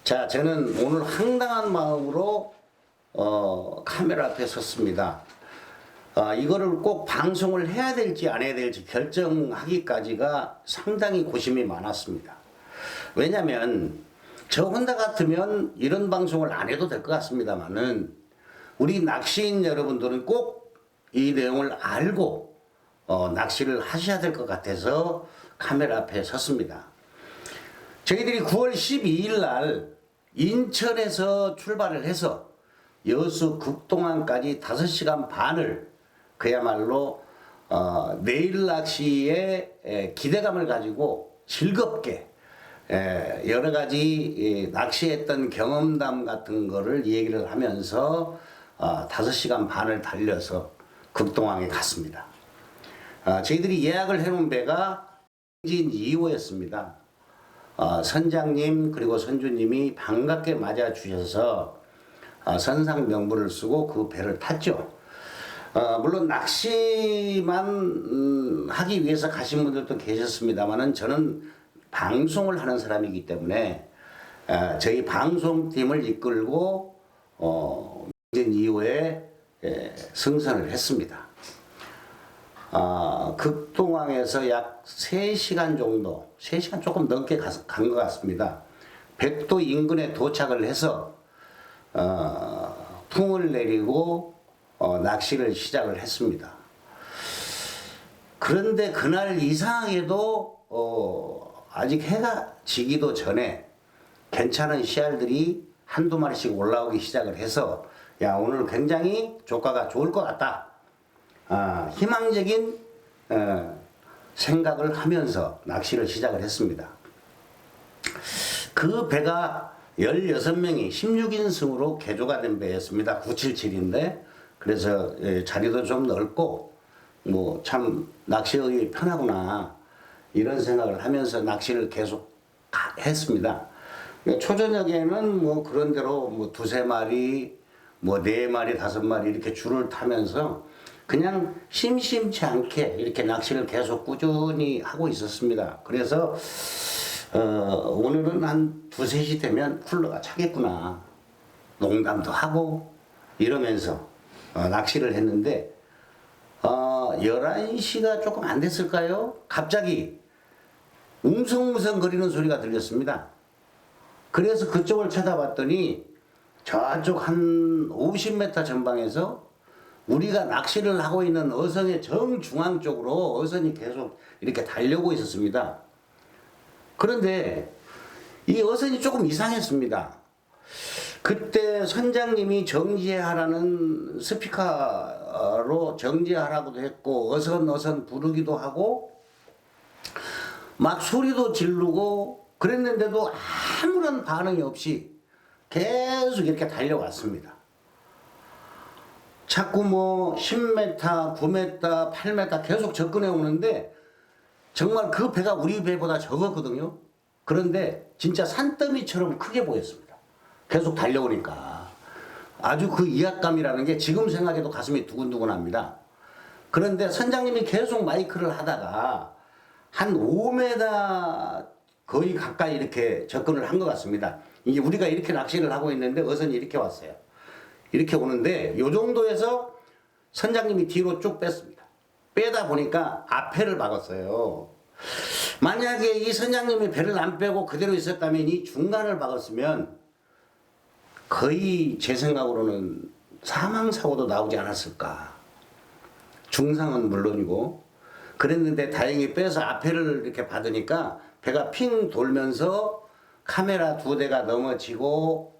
자, 저는 오늘 황당한 마음으로 카메라 앞에 섰습니다. 이거를 꼭 방송을 해야 될지 안 해야 될지 결정하기까지가 상당히 고심이 많았습니다. 왜냐면 저 혼자 같으면 이런 방송을 안 해도 될 것 같습니다만은 우리 낚시인 여러분들은 꼭 이 내용을 알고 낚시를 하셔야 될 것 같아서 카메라 앞에 섰습니다. 저희들이 9월 12일 날 인천에서 출발을 해서 여수 극동항까지 5시간 반을 그야말로 내일 낚시에 기대감을 가지고 즐겁게 여러 가지 낚시했던 경험담 같은 거를 얘기를 하면서 5시간 반을 달려서 극동항에 갔습니다. 저희들이 예약을 해놓은 배가 진 2호였습니다. 선장님 그리고 선주님이 반갑게 맞아주셔서 선상 명부를 쓰고 그 배를 탔죠. 물론 낚시만 하기 위해서 가신 분들도 계셨습니다만은 저는 방송을 하는 사람이기 때문에 저희 방송팀을 이끌고 진 2호에 승선을 했습니다. 극동항에서 약 3시간 정도, 3시간 조금 넘게 간 것 같습니다. 백도 인근에 도착을 해서 풍을 내리고 낚시를 시작을 했습니다. 그런데 그날 이상하게도 아직 해가 지기도 전에 괜찮은 씨알들이 한두 마리씩 올라오기 시작을 해서 야, 오늘 굉장히 조과가 좋을 것 같다. 희망적인 생각을 하면서 낚시를 시작을 했습니다. 그 배가 16명이 16인승으로 개조가 된 배였습니다. 977인데 그래서 자리도 좀 넓고 뭐 참 낚시하기 편하구나 이런 생각을 하면서 낚시를 계속 했습니다. 초저녁에는 뭐 그런 대로 뭐 2~3마리 뭐 4마리 5마리 이렇게 줄을 타면서 그냥 심심치 않게 이렇게 낚시를 계속 꾸준히 하고 있었습니다. 그래서 오늘은 한 2~3시 되면 쿨러가 차겠구나 농담도 하고 이러면서 낚시를 했는데 11시가 조금 안 됐을까요? 갑자기 웅성웅성 거리는 소리가 들렸습니다. 그래서 그쪽을 쳐다봤더니 저쪽 한 50m 전방에서 우리가 낚시를 하고 있는 어선의 정중앙 쪽으로 어선이 계속 이렇게 달려오고 있었습니다. 그런데 이 어선이 조금 이상했습니다. 그때 선장님이 정지하라는 스피커로 정지하라고도 했고 어선 부르기도 하고 막 소리도 지르고 그랬는데도 아무런 반응이 없이 계속 이렇게 달려왔습니다. 자꾸 뭐 10m, 9m, 8m 계속 접근해 오는데 정말 그 배가 우리 배보다 적었거든요. 그런데 진짜 산더미처럼 크게 보였습니다. 계속 달려오니까. 아주 그 위압감이라는 게 지금 생각해도 가슴이 두근두근합니다. 그런데 선장님이 계속 마이크를 하다가 한 5m 거의 가까이 이렇게 접근을 한 것 같습니다. 이게 우리가 이렇게 낚시를 하고 있는데 어선이 이렇게 왔어요. 이렇게 오는데 요 정도에서 선장님이 뒤로 쭉 뺐습니다. 빼다 보니까 앞에를 박았어요. 만약에 이 선장님이 배를 안 빼고 그대로 있었다면 이 중간을 박았으면 거의 제 생각으로는 사망사고도 나오지 않았을까. 중상은 물론이고 그랬는데 다행히 빼서 앞에를 이렇게 받으니까 배가 핑 돌면서 카메라 2대가 넘어지고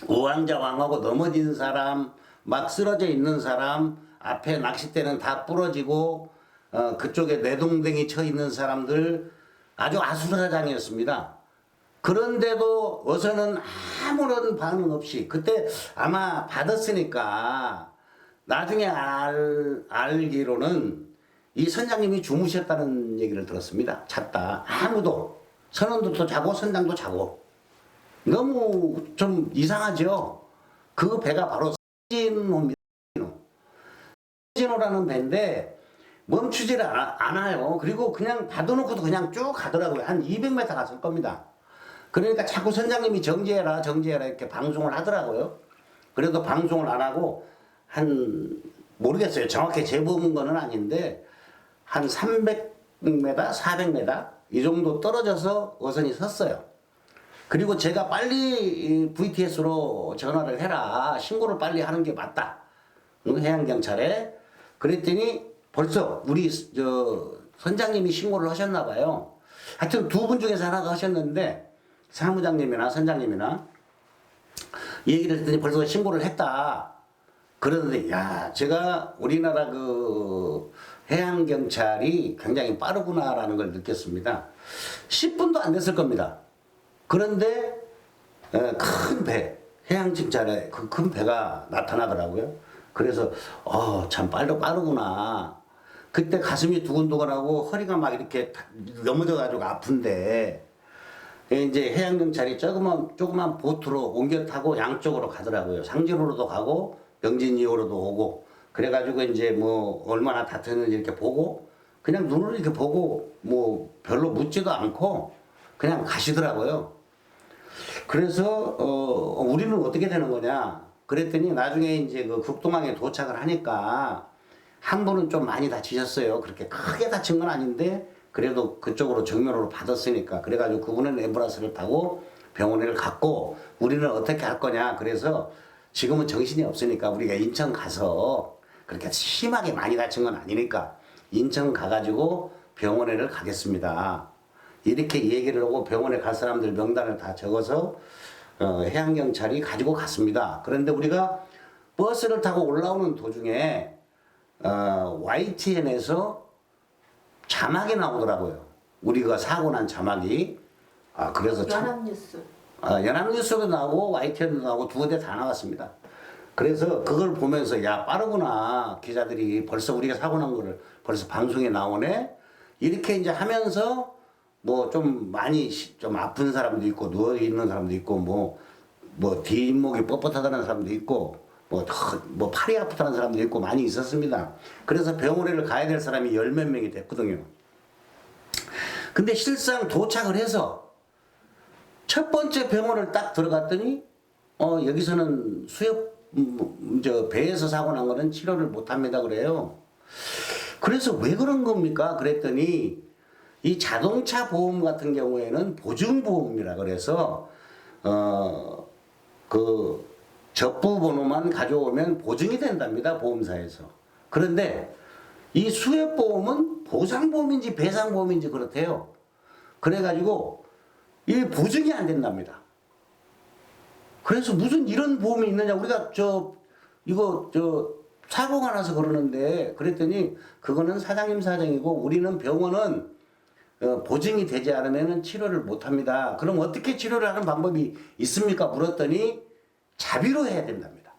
우왕좌왕하고 넘어진 사람 막 쓰러져 있는 사람 앞에 낚싯대는 다 부러지고 그쪽에 내동댕이 쳐 있는 사람들 아주 아수라장이었습니다. 그런데도 어선은 아무런 반응 없이 그때 아마 받았으니까 나중에 알기로는 이 선장님이 주무셨다는 얘기를 들었습니다. 잤다. 아무도 선원들도 자고 선장도 자고 너무 좀 이상하죠. 그 배가 바로 진호입니다. 진호라는 배인데 멈추질 않아요. 그리고 그냥 받아놓고도 그냥 쭉 가더라고요. 한 200m 갔을 겁니다. 그러니까 자꾸 선장님이 정지해라 정지해라 이렇게 방송을 하더라고요. 그래도 방송을 안 하고 한 모르겠어요. 정확히 재본 거는 아닌데 한 300m, 400m 이 정도 떨어져서 어선이 섰어요. 그리고 제가 빨리 VTS로 전화를 해라. 신고를 빨리 하는 게 맞다. 해양경찰에. 그랬더니 벌써 우리 선장님이 신고를 하셨나 봐요. 하여튼 두 분 중에서 하나가 하셨는데 사무장님이나 선장님이나 얘기를 했더니 벌써 신고를 했다. 그러는데 야 제가 우리나라 그 해양경찰이 굉장히 빠르구나라는 걸 느꼈습니다. 10분도 안 됐을 겁니다. 그런데 큰 배, 해양경찰에 그 큰 배가 나타나더라고요. 그래서 참 빠르구나. 그때 가슴이 두근두근하고 허리가 막 이렇게 넘어져가지고 아픈데 이제 해양경찰이 조그만 보트로 옮겨 타고 양쪽으로 가더라고요. 상지로도 가고 명진이호로도 오고 그래가지고 이제 뭐 얼마나 다투는지 이렇게 보고 그냥 눈으로 이렇게 보고 뭐 별로 묻지도 않고 그냥 가시더라고요. 그래서 우리는 어떻게 되는 거냐 그랬더니 나중에 이제 그 국동항에 도착을 하니까 한 분은 좀 많이 다치셨어요. 그렇게 크게 다친 건 아닌데 그래도 그쪽으로 정면으로 받았으니까 그래가지고 그분은 앰뷸런스를 타고 병원을 갔고 우리는 어떻게 할 거냐 그래서 지금은 정신이 없으니까 우리가 인천 가서 그렇게 심하게 많이 다친 건 아니니까 인천 가가지고 병원에를 가겠습니다. 이렇게 얘기를 하고 병원에 갈 사람들 명단을 다 적어서 해양경찰이 가지고 갔습니다. 그런데 우리가 버스를 타고 올라오는 도중에 YTN에서 자막이 나오더라고요. 우리가 사고 난 자막이. 그래서 연합뉴스. 연합뉴스도 나오고 YTN도 나오고 두 군데 다 나왔습니다. 그래서 그걸 보면서 야 빠르구나 기자들이 벌써 우리가 사고 난 거를 벌써 방송에 나오네. 이렇게 이제 하면서 뭐 좀 많이 좀 아픈 사람도 있고 누워 있는 사람도 있고 뭐 뒷목이 뻣뻣하다는 사람도 있고 뭐 팔이 아프다는 사람도 있고 많이 있었습니다. 그래서 병원에를 가야 될 사람이 열 몇 명이 됐거든요. 근데 실상 도착을 해서 첫 번째 병원을 딱 들어갔더니 여기서는 배에서 사고 난 거는 치료를 못 합니다 그래요. 그래서 왜 그런 겁니까? 그랬더니 이 자동차 보험 같은 경우에는 보증보험이라 그래서 그 접부번호만 가져오면 보증이 된답니다 보험사에서. 그런데 이 수협보험은 보상보험인지 배상보험인지 그렇대요. 그래가지고 이 보증이 안 된답니다. 그래서 무슨 이런 보험이 있느냐 우리가 이거 사고가 나서 그러는데 그랬더니 그거는 사장님 사정이고 우리는 병원은 보증이 되지 않으면 치료를 못합니다. 그럼 어떻게 치료를 하는 방법이 있습니까? 물었더니 자비로 해야 된답니다.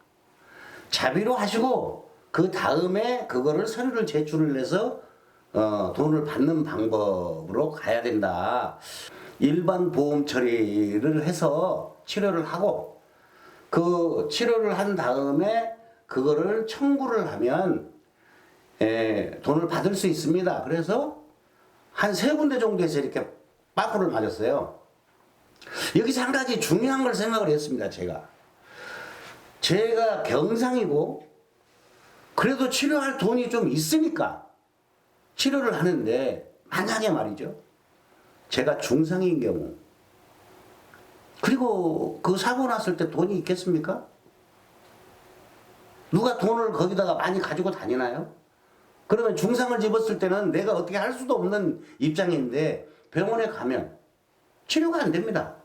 자비로 하시고 그 다음에 그거를 서류를 제출을 해서 돈을 받는 방법으로 가야 된다. 일반 보험 처리를 해서 치료를 하고 그 치료를 한 다음에 그거를 청구를 하면 돈을 받을 수 있습니다. 그래서 한 세 군데 정도에서 이렇게 빠꾸를 맞았어요. 여기서 한 가지 중요한 걸 생각을 했습니다. 제가 경상이고 그래도 치료할 돈이 좀 있으니까 치료를 하는데 만약에 말이죠. 제가 중상인 경우 그리고 그 사고 났을 때 돈이 있겠습니까? 누가 돈을 거기다가 많이 가지고 다니나요? 그러면 중상을 입었을 때는 내가 어떻게 할 수도 없는 입장인데 병원에 가면 치료가 안 됩니다.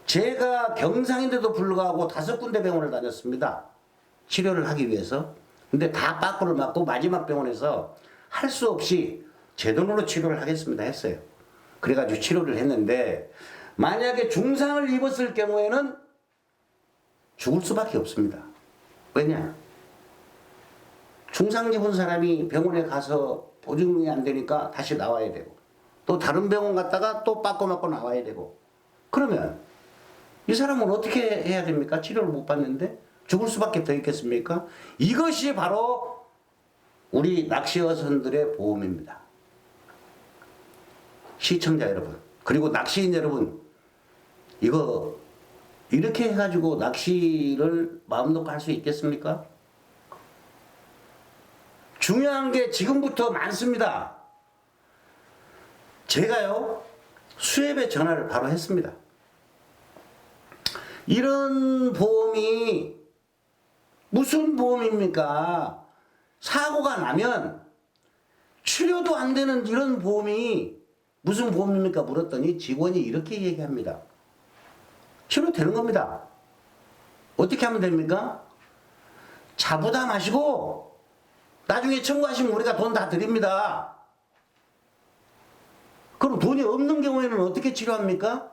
제가 경상인데도 불구하고 5군데 병원을 다녔습니다. 치료를 하기 위해서. 근데 다 빠꾸를 맞고 마지막 병원에서 할 수 없이 제 돈으로 치료를 하겠습니다 했어요. 그래가지고 치료를 했는데 만약에 중상을 입었을 경우에는 죽을 수밖에 없습니다. 왜냐? 중상 입은 사람이 병원에 가서 보증이 안 되니까 다시 나와야 되고 또 다른 병원 갔다가 또 빠꾸 맞고 나와야 되고 그러면 이 사람은 어떻게 해야 됩니까? 치료를 못 받는데 죽을 수밖에 더 있겠습니까? 이것이 바로 우리 낚시어선들의 보험입니다. 시청자 여러분 그리고 낚시인 여러분 이거 이렇게 해가지고 낚시를 마음 놓고 할 수 있겠습니까? 중요한 게 지금부터 많습니다. 제가요, 수협에 전화를 바로 했습니다. 이런 보험이 무슨 보험입니까? 사고가 나면 치료도 안 되는 이런 보험이 무슨 보험입니까? 물었더니 직원이 이렇게 얘기합니다. 치료되는 겁니다. 어떻게 하면 됩니까? 자부담 마시고 나중에 청구하시면 우리가 돈 다 드립니다. 그럼 돈이 없는 경우에는 어떻게 치료합니까?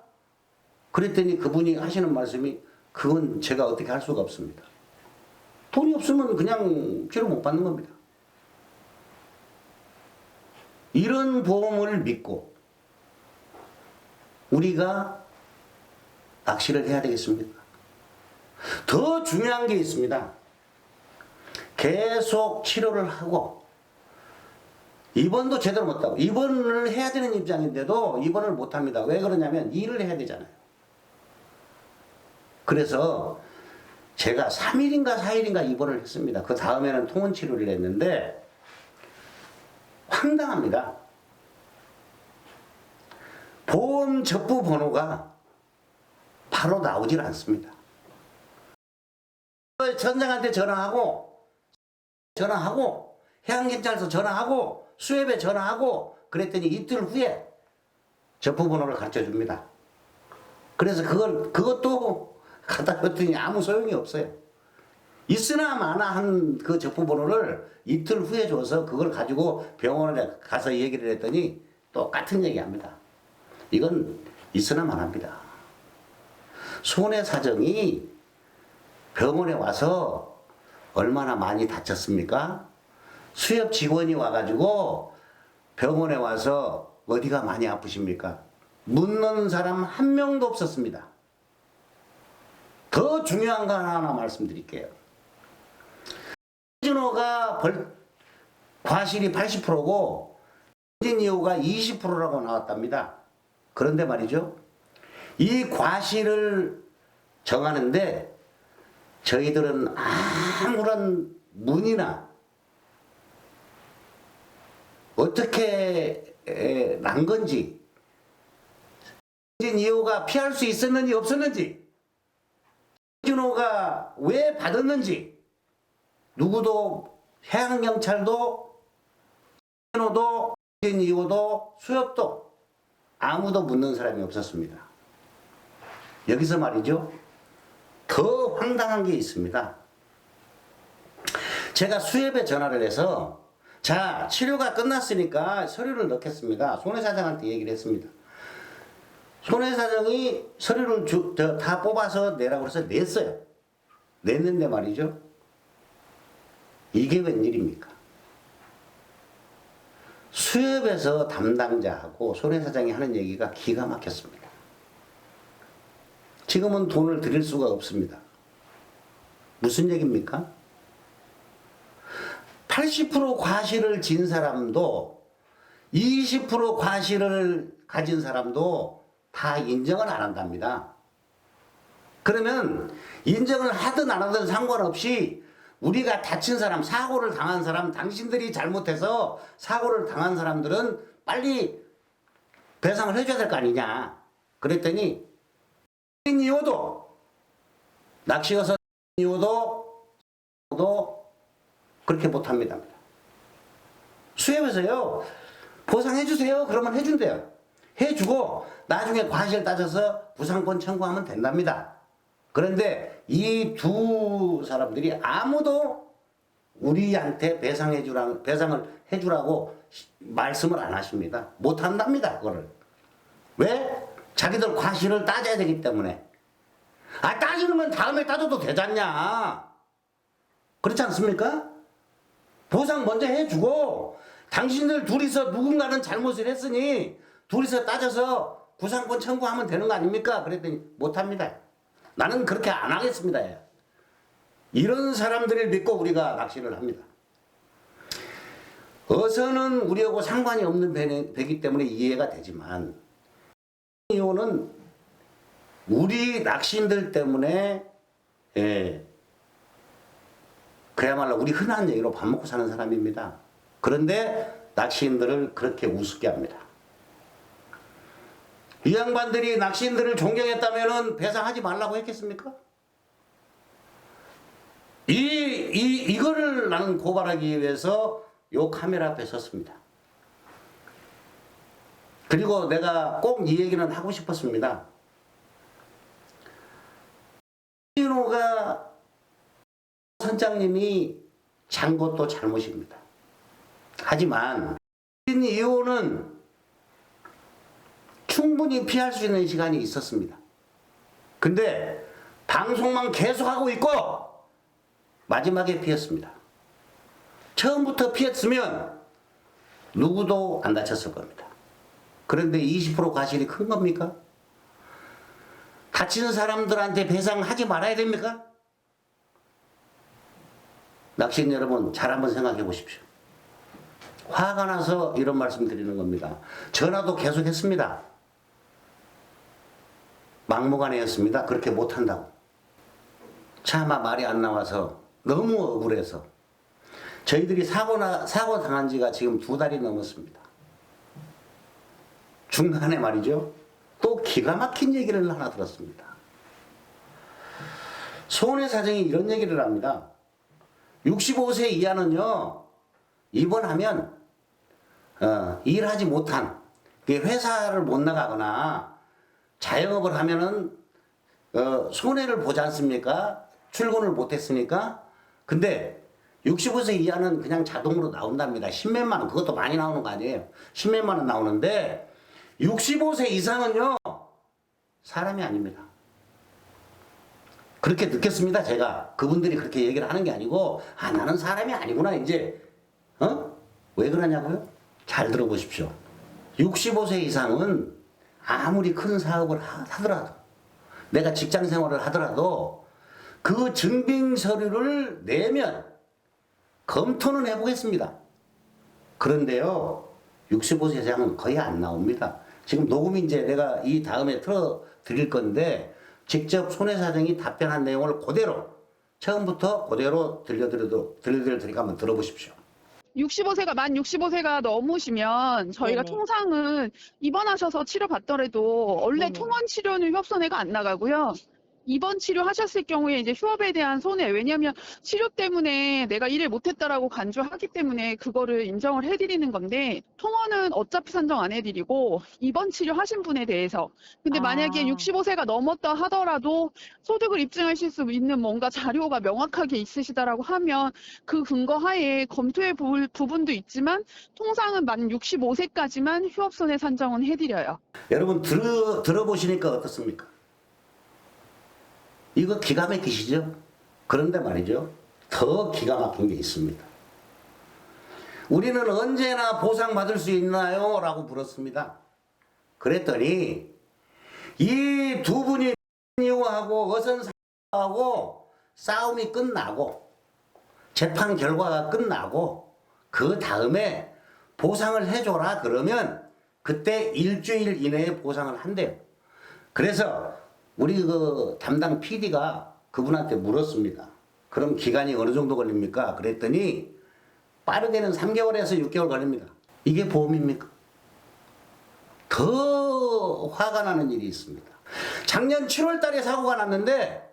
그랬더니 그분이 하시는 말씀이 그건 제가 어떻게 할 수가 없습니다. 돈이 없으면 그냥 치료 못 받는 겁니다. 이런 보험을 믿고 우리가 낚시를 해야 되겠습니까? 더 중요한 게 있습니다. 계속 치료를 하고 입원도 제대로 못하고 입원을 해야 되는 입장인데도 입원을 못합니다. 왜 그러냐면 일을 해야 되잖아요. 그래서 제가 3일인가 4일인가 입원을 했습니다. 그 다음에는 통원 치료를 했는데 황당합니다. 보험 접부 번호가 바로 나오질 않습니다. 전장한테 전화하고 해양경찰서 전화하고 수협에 전화하고 그랬더니 이틀 후에 접부 번호를 가르쳐 줍니다. 그래서 그것도 갖다 줬더니 아무 소용이 없어요. 있으나 마나 한 그 접부 번호를 이틀 후에 줘서 그걸 가지고 병원에 가서 얘기를 했더니 똑같은 얘기 합니다. 이건 있으나 마나입니다. 손해 사정이 병원에 와서 얼마나 많이 다쳤습니까? 수협 직원이 와가지고 병원에 와서 어디가 많이 아프십니까? 묻는 사람 한 명도 없었습니다. 더 중요한 거 하나 말씀드릴게요. 진호가 과실이 80%고 인진이호가 20%라고 나왔답니다. 그런데 말이죠. 이 과실을 정하는데 저희들은 아무런 문의나 어떻게 난 건지 인진이호가 피할 수 있었는지 없었는지 진호가 왜 받았는지 누구도 해양경찰도 진호도 인진이호도 수협도 아무도 묻는 사람이 없었습니다. 여기서 말이죠. 더 황당한 게 있습니다. 제가 수협에 전화를 해서 자, 치료가 끝났으니까 서류를 넣겠습니다. 손해사장한테 얘기를 했습니다. 손해사장이 서류를 다 뽑아서 내라고 해서 냈어요. 냈는데 말이죠. 이게 웬일입니까? 수협에서 담당자하고 손해사장이 하는 얘기가 기가 막혔습니다. 지금은 돈을 드릴 수가 없습니다. 무슨 얘기입니까? 80% 과실을 진 사람도 20% 과실을 가진 사람도 다 인정을 안 한답니다. 그러면 인정을 하든 안 하든 상관없이 우리가 다친 사람, 사고를 당한 사람, 당신들이 잘못해서 사고를 당한 사람들은 빨리 배상을 해줘야 될 거 아니냐. 그랬더니 이호도 낚시 가서 이호도 그렇게 못합니다. 수협에서요 보상해주세요 그러면 해준대요. 해주고 나중에 과실 따져서 부상권 청구하면 된답니다. 그런데 이 두 사람들이 아무도 우리한테 배상을 해주라고 말씀을 안 하십니다. 못한답니다. 그거를. 왜? 자기들 과실을 따져야 되기 때문에. 아, 따지는 건 다음에 따져도 되잖냐. 그렇지 않습니까? 보상 먼저 해주고 당신들 둘이서 누군가는 잘못을 했으니 둘이서 따져서 구상권 청구하면 되는 거 아닙니까? 그랬더니 못합니다. 나는 그렇게 안 하겠습니다. 이런 사람들을 믿고 우리가 낚시를 합니다. 어선은 우리하고 상관이 없는 배이기 때문에 이해가 되지만 이호는 우리 낚시인들 때문에 예, 그야말로 우리 흔한 얘기로 밥 먹고 사는 사람입니다. 그런데 낚시인들을 그렇게 우습게 합니다. 이 양반들이 낚시인들을 존경했다면 배상하지 말라고 했겠습니까? 이거를 나는 고발하기 위해서 요 카메라 앞에 섰습니다. 그리고 내가 꼭 이 얘기는 하고 싶었습니다. 이노가 선장님이 잔 것도 잘못입니다. 하지만 이호는 충분히 피할 수 있는 시간이 있었습니다. 근데 방송만 계속하고 있고 마지막에 피했습니다. 처음부터 피했으면 누구도 안 다쳤을 겁니다. 그런데 20% 과실이 큰 겁니까? 다친 사람들한테 배상하지 말아야 됩니까? 낚시인 여러분 잘 한번 생각해 보십시오. 화가 나서 이런 말씀 드리는 겁니다. 전화도 계속 했습니다. 막무가내였습니다. 그렇게 못한다고. 차마 말이 안 나와서 너무 억울해서 저희들이 사고 당한 지가 지금 2달이 넘었습니다. 중간에 말이죠. 또 기가 막힌 얘기를 하나 들었습니다. 손해 사정이 이런 얘기를 합니다. 65세 이하는요, 입원하면 일하지 못한, 회사를 못 나가거나 자영업을 하면은 손해를 보지 않습니까? 출근을 못했으니까. 근데 65세 이하는 그냥 자동으로 나온답니다. 10몇만 원, 그것도 많이 나오는 거 아니에요. 10몇만 원 나오는데 65세 이상은요, 사람이 아닙니다. 그렇게 느꼈습니다, 제가. 그분들이 그렇게 얘기를 하는 게 아니고, 나는 사람이 아니구나, 이제. 왜 그러냐고요? 잘 들어보십시오. 65세 이상은 아무리 큰 사업을 하더라도, 내가 직장 생활을 하더라도, 그 증빙 서류를 내면 검토는 해보겠습니다. 그런데요, 65세 이상은 거의 안 나옵니다. 지금 녹음이 이제 내가 이 다음에 틀어 드릴 건데, 직접 손해사정이 답변한 내용을 그대로, 처음부터 그대로 들려드릴 테니까 한번 들어보십시오. 65세가 만 65세가 넘으시면 저희가 네네. 통상은 입원하셔서 치료받더라도 원래 네네. 통원 치료는 휴업손해가 안 나가고요. 입원 치료하셨을 경우에 이제 휴업에 대한 손해, 왜냐하면 치료 때문에 내가 일을 못했다라고 간주하기 때문에 그거를 인정을 해드리는 건데, 통원은 어차피 산정 안 해드리고 입원 치료하신 분에 대해서. 근데 만약에 65세가 넘었다 하더라도 소득을 입증하실 수 있는 뭔가 자료가 명확하게 있으시다라고 하면 그 근거 하에 검토해 볼 부분도 있지만, 통상은 만 65세까지만 휴업손해 산정은 해드려요. 여러분 들어보시니까 어떻습니까? 이거 기가 막히시죠? 그런데 말이죠, 더 기가 막힌 게 있습니다. 우리는 언제나 보상받을 수 있나요? 라고 물었습니다. 그랬더니 이 두 분이 이유하고 어선사하고 싸움이 끝나고 재판 결과가 끝나고 그 다음에 보상을 해줘라 그러면 그때 일주일 이내에 보상을 한대요. 그래서 우리 그 담당 PD가 그분한테 물었습니다. 그럼 기간이 어느 정도 걸립니까? 그랬더니 빠르게는 3개월에서 6개월 걸립니다. 이게 보험입니까? 더 화가 나는 일이 있습니다. 작년 7월 달에 사고가 났는데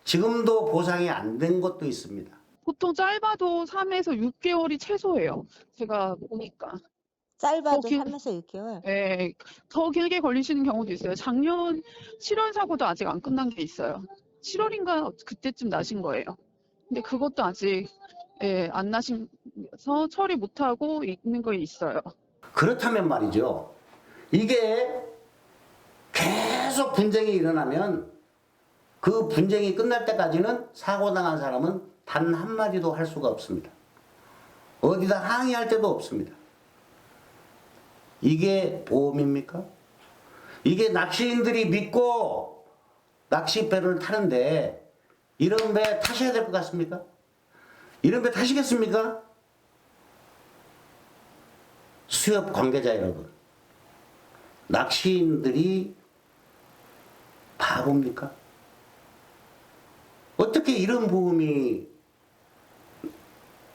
지금도 보상이 안 된 것도 있습니다. 보통 짧아도 3에서 6개월이 최소예요. 제가 보니까. 짧아도 길- 3에서 6개월. 네, 더 길게 걸리시는 경우도 있어요. 작년 7월 사고도 아직 안 끝난 게 있어요. 7월인가 그때쯤 나신 거예요. 근데 그것도 아직 안 나셔서 처리 못하고 있는 거 있어요. 그렇다면 말이죠, 이게 계속 분쟁이 일어나면 그 분쟁이 끝날 때까지는 사고당한 사람은 단 한마디도 할 수가 없습니다. 어디다 항의할 데도 없습니다. 이게 보험입니까? 이게 낚시인들이 믿고 낚싯배를 타는데 이런 배 타셔야 될 것 같습니까? 이런 배 타시겠습니까? 수협 관계자 여러분, 낚시인들이 바보입니까? 어떻게 이런 보험이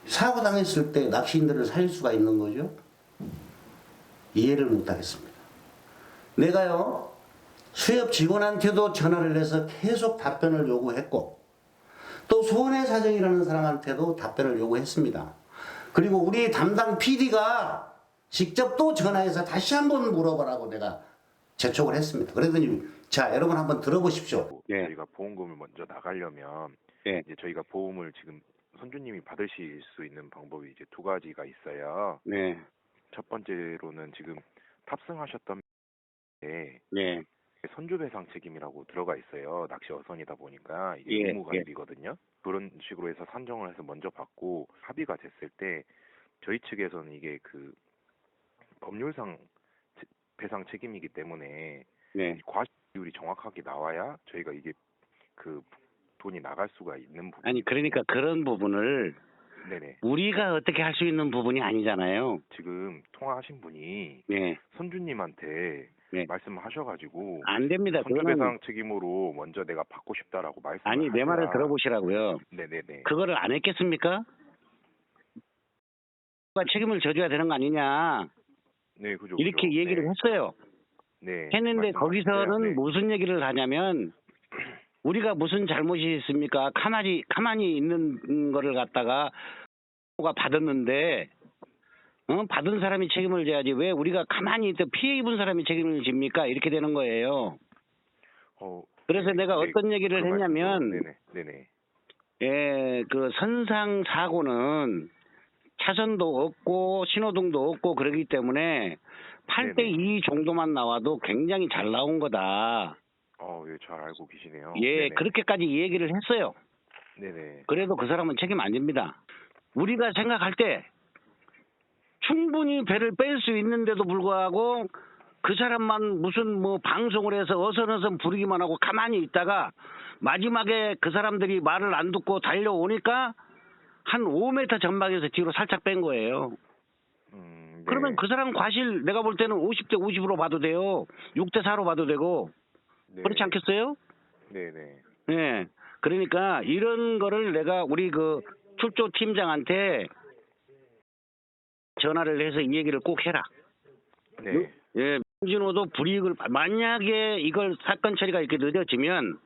사고 당했을 때 낚시인들을 살릴 수가 있는 거죠? 이해를 못 하겠습니다. 내가요, 수협 직원한테도 전화를 해서 계속 답변을 요구했고, 또 손해 사정이라는 사람한테도 답변을 요구했습니다. 그리고 우리 담당 PD가 직접 또 전화해서 다시 한번 물어보라고 내가 재촉을 했습니다. 그랬더니, 자, 여러분 한번 들어보십시오. 예. 저희가 보험금을 먼저 나가려면 예. 이제 저희가 보험을 지금 선주님이 받으실 수 있는 방법이 이제 두 가지가 있어요. 네, 첫 번째로는 지금 탑승하셨던 게 네, 선주배상 책임이라고 들어가 있어요. 낚시 어선이다 보니까 이게 예, 의무 가입이거든요. 그런 식으로 해서 산정을 해서 먼저 받고 합의가 됐을 때 저희 측에서는 이게 그 법률상 배상 책임이기 때문에 네. 과실률이 정확하게 나와야 저희가 이게 그 돈이 나갈 수가 있는 부분. 아니 그러니까 그런 부분을 네네. 우리가 어떻게 할 수 있는 부분이 아니잖아요. 지금 통화하신 분이 네, 선주님한테 네. 말씀하셔가지고 안 됩니다. 그거는 선주배상 책임으로 먼저 내가 받고 싶다라고 말씀을 아니 내 말을 하셔야- 들어보시라고요. 네네네. 그거를 안 했겠습니까? 누가 책임을 져줘야 되는 거 아니냐 네, 그죠. 이렇게 그죠. 얘기를 네. 했어요. 네. 했는데 말씀하셨어요. 거기서는 네. 무슨 얘기를 하냐면 우리가 무슨 잘못이 있습니까? 가만히 있는 거를 갖다가 가 받았는데 받은 사람이 책임을 져야지 왜 우리가 가만히 있다 피해 입은 사람이 책임을 집니까? 이렇게 되는 거예요. 그래서 네, 내가 네, 어떤 얘기를 그 말씀도- 했냐면 네네. 그 선상 사고는 차선도 없고 신호등도 없고 그러기 때문에 8대2 정도만 나와도 굉장히 잘 나온 거다. 예, 잘 알고 계시네요. 예, 네네. 그렇게까지 얘기를 했어요. 네네. 그래도 그 사람은 책임 안 집니다. 우리가 생각할 때 충분히 배를 뺄 수 있는데도 불구하고 그 사람만 무슨 뭐 방송을 해서 어선어선 부르기만 하고 가만히 있다가 마지막에 그 사람들이 말을 안 듣고 달려오니까 한 5m 전방에서 뒤로 살짝 뺀 거예요. 네. 그러면 그 사람 과실 내가 볼 때는 50대 50으로 봐도 돼요. 6대 4로 봐도 되고. 네. 그렇지 않겠어요? 네네. 예. 그러니까 이런 거를 내가 우리 그 출조 팀장한테 전화를 해서 이 얘기를 꼭 해라. 네. 예. 민진호도 불이익을 만약에 이걸 사건 처리가 이렇게 늦어지면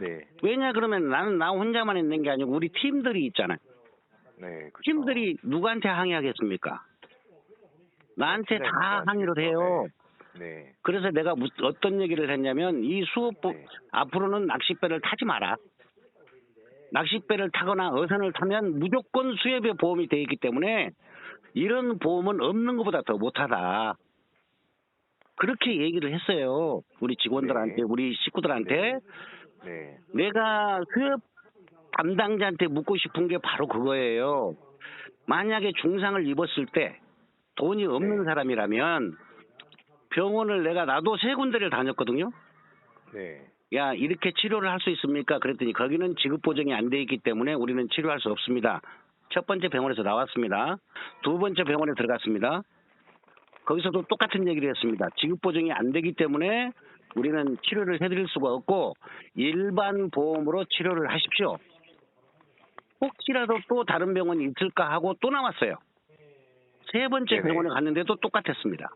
네. 왜냐 그러면 나는 나 혼자만 있는 게 아니고 우리 팀들이 있잖아요. 네. 그렇죠. 팀들이 누구한테 항의하겠습니까? 나한테 다 팀장님한테 항의를 해요. 네. 그래서 내가 어떤 얘기를 했냐면 이 수업부 네. 앞으로는 낚싯배를 타지 마라. 낚싯배를 타거나 어선을 타면 무조건 수협의 보험이 돼 있기 때문에 이런 보험은 없는 것보다 더 못하다. 그렇게 얘기를 했어요. 우리 직원들한테, 네. 우리 식구들한테. 네. 내가 수협 담당자한테 묻고 싶은 게 바로 그거예요. 만약에 중상을 입었을 때 돈이 없는 네. 사람이라면 병원을 나도 3군데를 다녔거든요. 네. 야, 이렇게 치료를 할 수 있습니까? 그랬더니 거기는 지급 보정이 안 돼 있기 때문에 우리는 치료할 수 없습니다. 첫 번째 병원에서 나왔습니다. 두 번째 병원에 들어갔습니다. 거기서도 똑같은 얘기를 했습니다. 지급 보정이 안 되기 때문에 우리는 치료를 해드릴 수가 없고 일반 보험으로 치료를 하십시오. 혹시라도 또 다른 병원이 있을까 하고 또 나왔어요. 세 번째 네네. 병원에 갔는데도 똑같았습니다.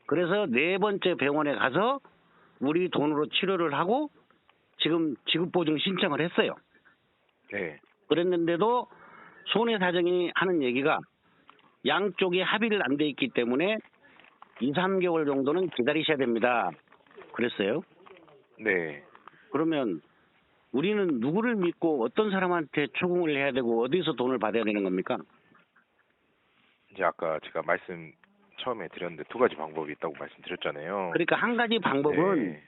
그래서 네 번째 병원에 가서 우리 돈으로 치료를 하고 지금 지급보증 신청을 했어요. 네. 그랬는데도 손해사정이 하는 얘기가 양쪽이 합의를 안 돼 있기 때문에 2, 3개월 정도는 기다리셔야 됩니다. 그랬어요. 네. 그러면 우리는 누구를 믿고 어떤 사람한테 추궁을 해야 되고 어디서 돈을 받아야 되는 겁니까? 이제 아까 제가 말씀 처음에 드렸는데 두 가지 방법이 있다고 말씀드렸잖아요. 그러니까 한 가지 방법은 네.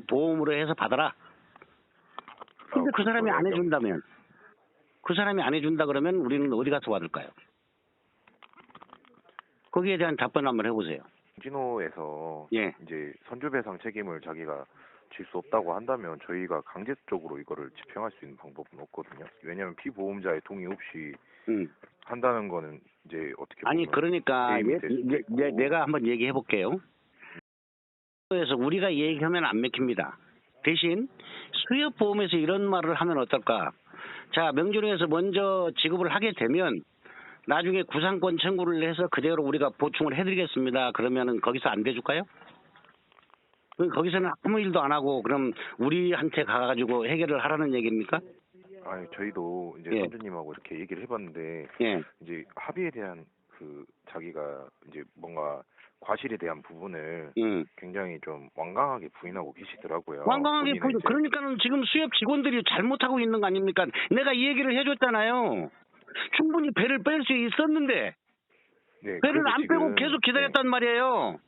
보험으로 해서 받아라. 근데 그 사람이 안 해준다면 그 사람이 안 해준다 그러면 우리는 어디 가서 받을까요? 거기에 대한 답변 한번 해보세요. 진호에서 예. 이제 선주배상 책임을 자기가 질 수 없다고 한다면 저희가 강제적으로 이거를 집행할 수 있는 방법은 없거든요. 왜냐하면 피보험자의 동의 없이 한다는 거는 이제 어떻게 보면 아니 그러니까 게임이 될 수도 있고. 내가 한번 얘기해 볼게요. 그래서 우리가 얘기하면 안 맥힙니다. 대신 수협보험에서 이런 말을 하면 어떨까? 자, 명준에서 먼저 지급을 하게 되면 나중에 구상권 청구를 해서 그대로 우리가 보충을 해드리겠습니다. 그러면은 거기서 안 대줄까요? 거기서는 아무 일도 안 하고 그럼 우리한테 가가지고 해결을 하라는 얘기입니까? 아니 저희도 이제 예. 선주님하고 이렇게 얘기를 해봤는데 예. 이제 합의에 대한 그 자기가 이제 뭔가 과실에 대한 부분을 굉장히 좀 완강하게 부인하고 계시더라고요. 완강하게 본인은 이제 그러니까는 지금 수협 직원들이 잘못하고 있는 거 아닙니까? 내가 이 얘기를 해줬잖아요. 충분히 배를 뺄 수 있었는데 네, 배를 그래서 안 지금, 빼고 계속 기다렸단 말이에요.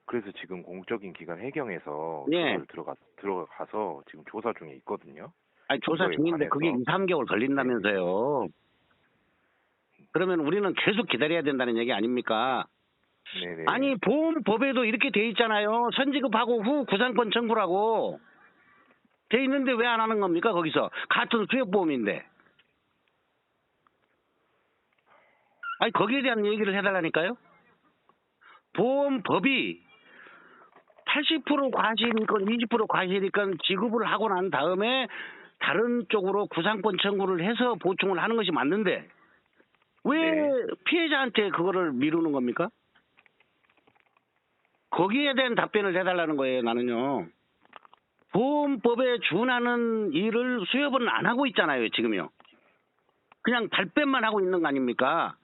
그래서 지금 공적인 기관 해경에서 예. 그걸 들어가서 지금 조사 중에 있거든요. 아니 조사 그거에 중인데 그게 2, 관해서. 3개월 걸린다면서요. 그러면 우리는 계속 기다려야 된다는 얘기 아닙니까? 네네. 아니 보험법에도 이렇게 돼 있잖아요. 선지급하고 후 구상권 청구라고 돼 있는데 왜 안 하는 겁니까? 거기서 같은 수협보험인데. 아니 거기에 대한 얘기를 해달라니까요. 보험법이 80% 과실이건 20% 과실이건 지급을 하고 난 다음에 다른 쪽으로 구상권 청구를 해서 보충을 하는 것이 맞는데 왜 네. 피해자한테 그거를 미루는 겁니까? 거기에 대한 답변을 해달라는 거예요, 나는요. 보험법에 준하는 일을 수협은 안 하고 있잖아요, 지금요. 그냥 발뺌만 하고 있는 거 아닙니까?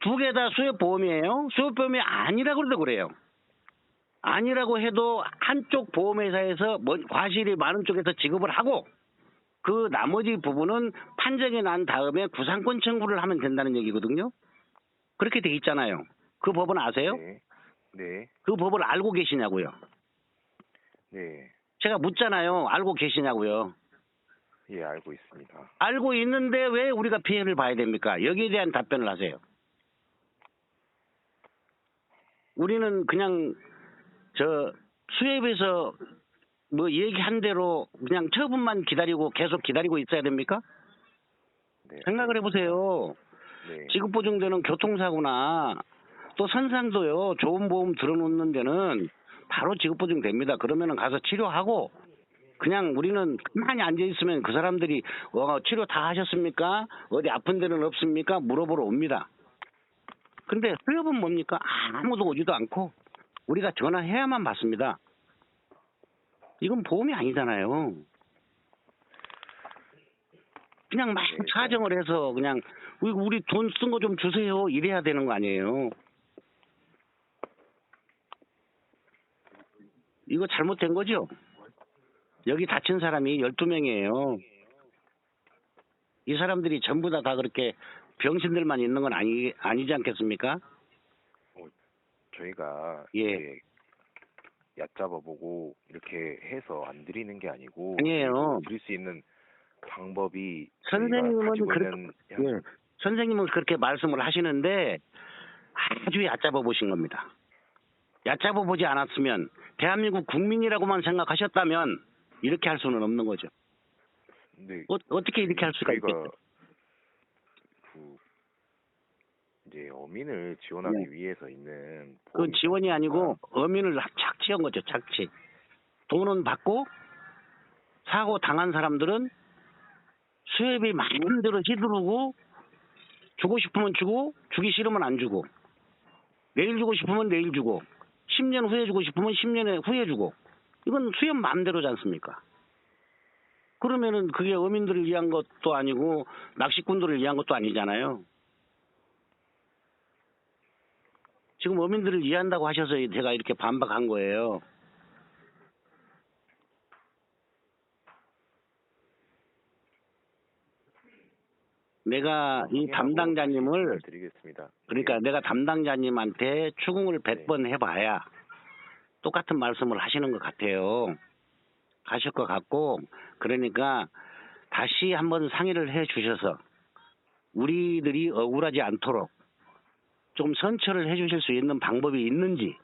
두 개 다 수협보험이에요. 수협보험이 아니라고 해도 그래요. 아니라고 해도 한쪽 보험회사에서 과실이 많은 쪽에서 지급을 하고 그 나머지 부분은 판정이 난 다음에 구상권 청구를 하면 된다는 얘기거든요. 그렇게 돼 있잖아요. 그 법은 아세요? 네. 네. 그 법을 알고 계시냐고요. 네. 제가 묻잖아요. 알고 계시냐고요. 예, 알고 있습니다. 알고 있는데 왜 우리가 피해를 봐야 됩니까? 여기에 대한 답변을 하세요. 우리는 그냥 수협에서 뭐 얘기한 대로 그냥 처분만 기다리고 계속 기다리고 있어야 됩니까? 네. 생각을 해보세요. 네. 지급보증되는 교통사고나 또 선상도요. 좋은 보험 들어놓는 데는 바로 지급보증됩니다. 그러면은 가서 치료하고 그냥 우리는 가만히 앉아있으면 그 사람들이 치료 다 하셨습니까? 어디 아픈 데는 없습니까? 물어보러 옵니다. 근데 수협은 뭡니까? 아무도 오지도 않고 우리가 전화해야만 받습니다. 이건 보험이 아니잖아요. 그냥 막 네, 사정을 해서 그냥 우리 돈 쓴 거 좀 주세요. 이래야 되는 거 아니에요. 이거 잘못된 거죠? 여기 다친 사람이 12명이에요. 이 사람들이 전부 다 그렇게 병신들만 있는 건 아니지 않겠습니까? 저희가 예. 이렇게 얕잡아보고 이렇게 해서 안 드리는 게 아니고 아니에요. 드릴 수 있는 방법이 선생님은 예. 선생님은 그렇게 말씀을 하시는데 아주 얕잡아 보신 겁니다. 얕잡아 보지 않았으면 대한민국 국민이라고만 생각하셨다면 이렇게 할 수는 없는 거죠. 근데 어떻게 이렇게 할 수가 저희가 있겠어요? 이제 어민을 지원하기 네. 위해서 있는 그건 지원이 아니고 어민을 착취한 거죠. 착취. 돈은 받고 사고 당한 사람들은 수협이 마음대로 휘두르고 주고 싶으면 주고 주기 싫으면 안 주고 내일 주고 싶으면 내일 주고 10년 후에 주고 싶으면 10년 후에 주고 이건 수협 마음대로지 않습니까? 그러면은 그게 어민들을 위한 것도 아니고 낚시꾼들을 위한 것도 아니잖아요. 지금 어민들을 이해한다고 하셔서 제가 이렇게 반박한 거예요. 내가 이 담당자님을 드리겠습니다. 그러니까 내가 담당자님한테 추궁을 100번 해봐야 똑같은 말씀을 하시는 것 같아요. 하실 것 같고 그러니까 다시 한번 상의를 해 주셔서 우리들이 억울하지 않도록 좀 선처를 해 주실 수 있는 방법이 있는지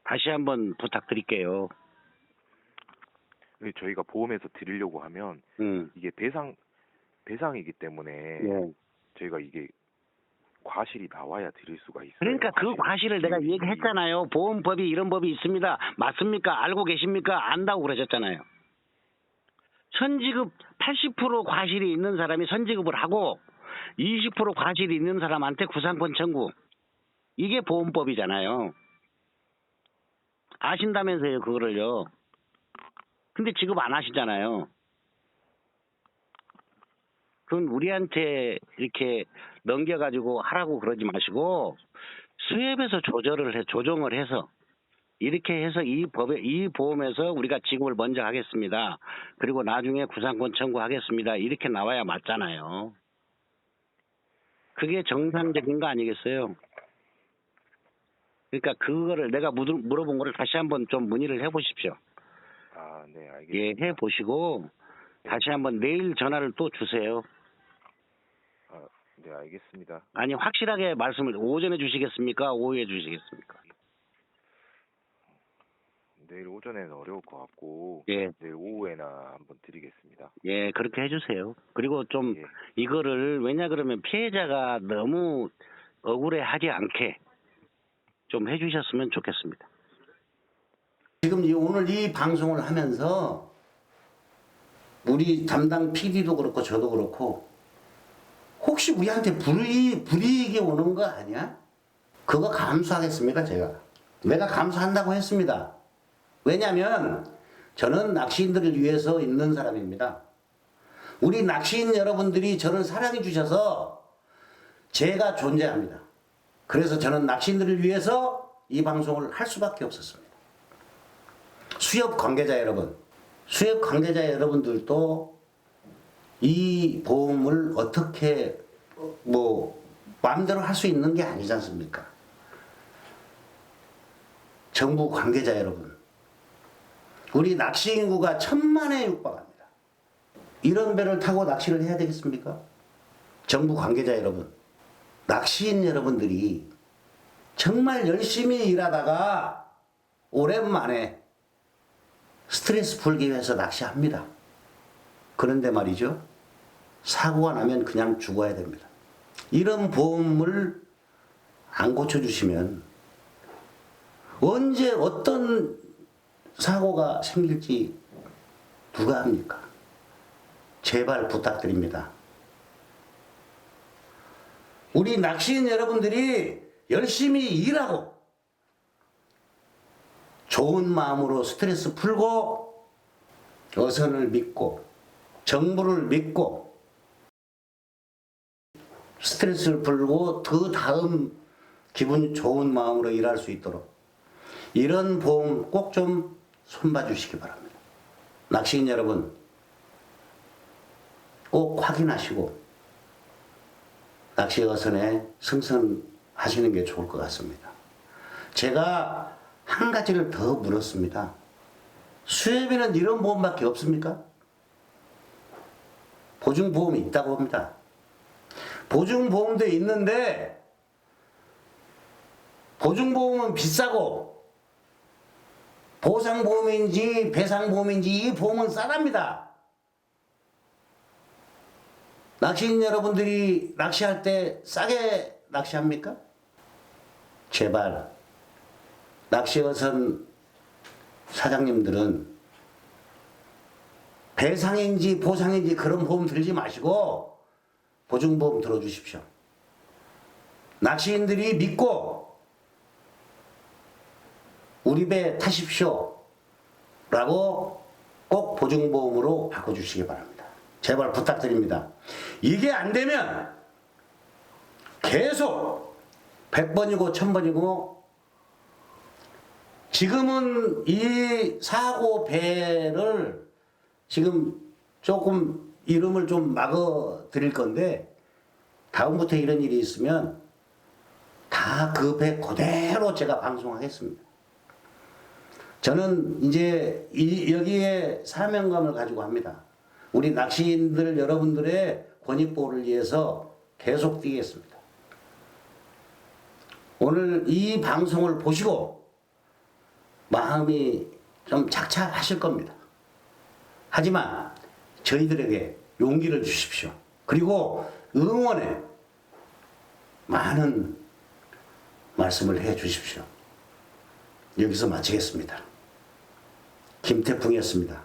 다시 한번 부탁드릴게요. 저희가 보험에서 드리려고 하면 이게 배상이기 때문에 예. 저희가 이게 과실이 나와야 드릴 수가 있어요. 그러니까 그 과실을 내가 얘기했잖아요. 보험법이 이런 법이 있습니다. 맞습니까? 알고 계십니까? 안다고 그러셨잖아요. 선지급 80% 과실이 있는 사람이 선지급을 하고 20% 과실이 있는 사람한테 구상권 청구. 이게 보험법이잖아요. 아신다면서요, 그거를요. 근데 지급 안 하시잖아요. 그건 우리한테 이렇게 넘겨가지고 하라고 그러지 마시고 수협에서 조정을 해서 이렇게 해서 이 보험에서 우리가 지급을 먼저 하겠습니다. 그리고 나중에 구상권 청구하겠습니다. 이렇게 나와야 맞잖아요. 그게 정상적인 거 아니겠어요? 그러니까 그거를 내가 물어본 거를 다시 한번 좀 문의를 해보십시오. 아, 네, 알겠습니다. 예, 해보시고 다시 한번 내일 전화를 또 주세요. 아, 네, 알겠습니다. 아니 확실하게 말씀을 오전에 주시겠습니까? 오후에 주시겠습니까? 내일 오전에는 어려울 것 같고 예. 내일 오후에나 한번 드리겠습니다. 예, 그렇게 해주세요. 그리고 좀 예. 이거를 왜냐 그러면 피해자가 너무 억울해하지 않게 좀 해주셨으면 좋겠습니다. 지금 오늘 이 방송을 하면서 우리 담당 PD도 그렇고 저도 그렇고 혹시 우리한테 불이익이 오는 거 아니야? 그거 감수하겠습니까 제가? 내가 감수한다고 했습니다. 왜냐하면 저는 낚시인들을 위해서 있는 사람입니다. 우리 낚시인 여러분들이 저를 사랑해 주셔서 제가 존재합니다. 그래서 저는 낚시인들을 위해서 이 방송을 할 수밖에 없었습니다. 수협 관계자 여러분들도 이 보험을 어떻게 마음대로 할 수 있는 게 아니지 않습니까? 정부 관계자 여러분, 우리 낚시 인구가 1000만에 육박합니다. 이런 배를 타고 낚시를 해야 되겠습니까? 정부 관계자 여러분, 낚시인 여러분들이 정말 열심히 일하다가 오랜만에 스트레스 풀기 위해서 낚시합니다. 그런데 말이죠, 사고가 나면 그냥 죽어야 됩니다. 이런 보험을 안 고쳐주시면 언제 어떤 사고가 생길지 누가 합니까? 제발 부탁드립니다. 우리 낚시인 여러분들이 열심히 일하고 좋은 마음으로 스트레스 풀고 어선을 믿고 정부를 믿고 스트레스를 풀고 그 다음 기분 좋은 마음으로 일할 수 있도록 이런 보험 꼭 좀 손봐 주시기 바랍니다. 낚시인 여러분 꼭 확인하시고 낚시 어선에 승선하시는 게 좋을 것 같습니다. 제가 한 가지를 더 물었습니다. 수협에는 이런 보험밖에 없습니까? 보증보험이 있다고 합니다. 보증보험도 있는데 보증보험은 비싸고 보상보험인지 배상보험인지 이 보험은 싸답니다. 낚시인 여러분들이 낚시할 때 싸게 낚시합니까? 제발 낚시어선 사장님들은 배상인지 보상인지 그런 보험 들지 마시고 보증보험 들어주십시오. 낚시인들이 믿고 우리 배 타십시오 라고 꼭 보증보험으로 바꿔주시기 바랍니다. 제발 부탁드립니다. 이게 안 되면 계속 100번이고 1000번이고 지금은 이 사고 배를 지금 조금 이름을 좀 막아 드릴 건데 다음부터 이런 일이 있으면 다 그 배 그대로 제가 방송하겠습니다. 저는 이제 여기에 사명감을 가지고 합니다. 우리 낚시인들 여러분들의 권익보호를 위해서 계속 뛰겠습니다. 오늘 이 방송을 보시고 마음이 좀 착잡하실 겁니다. 하지만 저희들에게 용기를 주십시오. 그리고 응원에 많은 말씀을 해 주십시오. 여기서 마치겠습니다. 김태풍이었습니다.